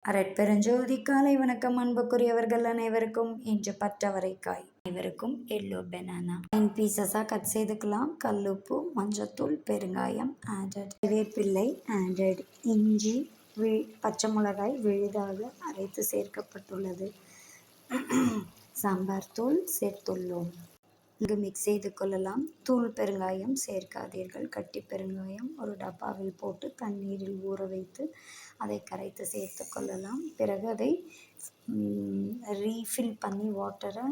அரட்பெருஞ்சோதி காலை வணக்கம் அன்புக்குரியவர்கள் அனைவருக்கும். இன்று பற்றவரைக்காய் அனைவருக்கும் எல்லோ பெனானா 9 பீசஸாக கட் செய்துக்கலாம். கல்லுப்பு, மஞ்சத்தூள், பெருங்காயம் ஆடட், வேப்பிள்ளை ஆடட், இஞ்சி, பச்சை மிளகாய் விழுதாக அரைத்து சேர்க்கப்பட்டுள்ளது. சாம்பார் தூள் சேர்த்துள்ளோம். இங்கு மிக்ஸ் செய்து கொள்ளலாம். தூள் பெருங்காயம் சேர்க்காதீர்கள். கட்டி பெருங்காயம் ஒரு டப்பாவில் போட்டு தண்ணீரில் ஊற வைத்து அதை கரைத்து சேர்த்து கொள்ளலாம். பிறகு அதை ரீஃபில் பண்ணி வாட்டரை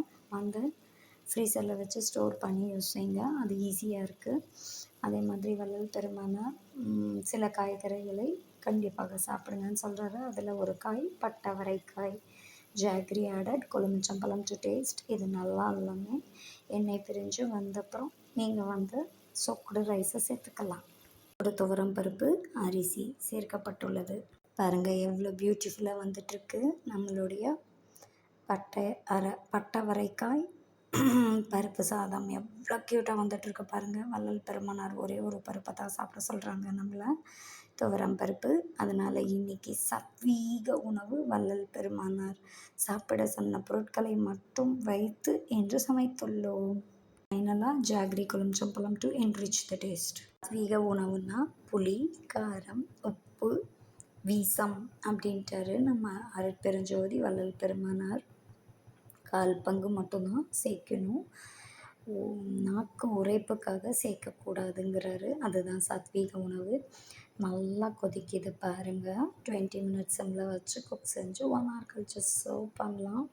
ஃப்ரீசரில் வச்சு ஸ்டோர் பண்ணி யூஸ் செய்யுங்க. அது ஈஸியாக இருக்குது. அதே மாதிரி வள்ளல் பெருமானார் சில காய்கறிகளை கண்டிப்பாக சாப்பிடுங்கன்னு சொல்கிறாரு. அதில் ஒரு காய் பட்டவரைக்காய். ஜாக்ரி ஆடட், கொழுமிச்சம்பழம் டு டேஸ்ட். இது நல்லா எல்லாமே எண்ணெய் பிரிஞ்சு வந்தப்புறம் நீங்கள் சொக்குடு ரைஸை சேர்த்துக்கலாம். ஒரு துவரம் பருப்பு, அரிசி சேர்க்கப்பட்டுள்ளது. பாருங்கள் எவ்வளோ பியூட்டிஃபுல்லாக வந்துட்டுருக்கு நம்மளுடைய பட்டவரைக்காய் பருப்பு சாதம். எவ்வளோ க்யூட்டாக வந்துட்டுருக்கு பாருங்கள். வள்ளல் பெருமானார் ஒரே ஒரு பருப்பை தான் சாப்பிட சொல்கிறாங்க நம்மளை, துவரம் பருப்பு. அதனால் இன்றைக்கி சத்வீக உணவு. வள்ளல் பெருமானார் சாப்பிட சொன்ன பொருட்களை மட்டும் வைத்து என்று சமைத்துள்ளோம். ஃபைனலாக ஜாக்ரி கொழுமிச்சம்பழம் டு என்ரிச் த டேஸ்ட். சத்வீக உணவுன்னா புளி, காரம், உப்பு, வீசம் அப்படின்ட்டாரு நம்ம அரட்பெருஞ்சோதி வள்ளல் பெருமானார். 1/4 பங்கு மட்டும்தான் சேர்க்கணும். நாக்கு உரைப்புக்காக சேர்க்கக்கூடாதுங்கிறாரு. அதுதான் சாத்வீக உணவு. நல்லா கொதிக்குது பாருங்கள். 20 மினிட்ஸ் சிம்மில் வச்சு குக் செஞ்சு 1 hour கழிச்சு சர்வ் பண்ணலாம்.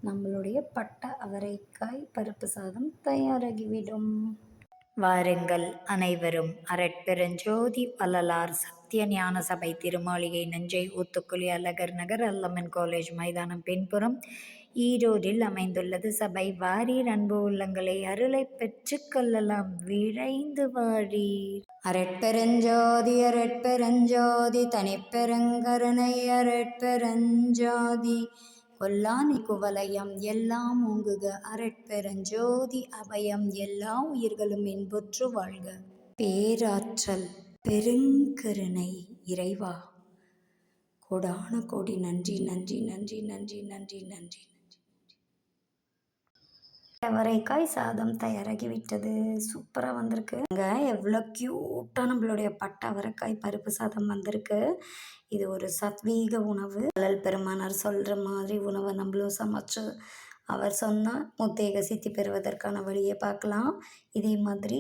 நம்மளுடைய பட்ட அவரைக்காய் பருப்பு சாதம் தயாராகிவிடும். வாருங்கள் அனைவரும் அரட்பெருஞ்சோதி வள்ளலார் சத்திய ஞான சபை திருமாளிகை நஞ்சை ஊத்துக்குளி அழகர் நகர் அல்லமன் காலேஜ் மைதானம் பின்புறம் ஈரோடில் அமைந்துள்ளது. சபை வாரீர். அன்பு உள்ளங்களை அருளை பெற்று கொள்ளலாம். விரைந்து வாரீர். அரட்பெருஞ்சோதி அரட்பெருஞ்சோதி தனிப்பெருங்கருணை அரட்பெருஞ்சோதி கொல்லானி குவலயம் எல்லாம் ஓங்குக. அரட்பெருஞ்சோதி அபயம். எல்லா உயிர்களும் இன்புற்று வாழ்க. பேராற்றல் பெருங்கருணை இறைவா கோடான கோடி நன்றி நன்றி நன்றி நன்றி நன்றி நன்றி. அவரைக்காய் சாதம் தயாராகிவிட்டது. சூப்பராக வந்திருக்கு. எவ்வளோ க்யூட்டாக நம்மளுடைய பட்ட அவரைக்காய் பருப்பு சாதம் வந்திருக்கு. இது ஒரு சத்வீக உணவு. வள்ளல் பெருமானார் சொல்கிற மாதிரி உணவை நம்மளும் சமைச்சு அவர் சொன்னால் முத்தேக சித்தி பெறுவதற்கான வழியை பார்க்கலாம். இதே மாதிரி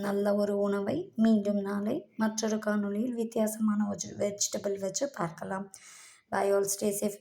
நல்ல ஒரு உணவை மீண்டும் நாளை மற்றொரு காணொளியில் வித்தியாசமான வெஜிடபிள் வச்சு பார்க்கலாம். Bye all stay safe.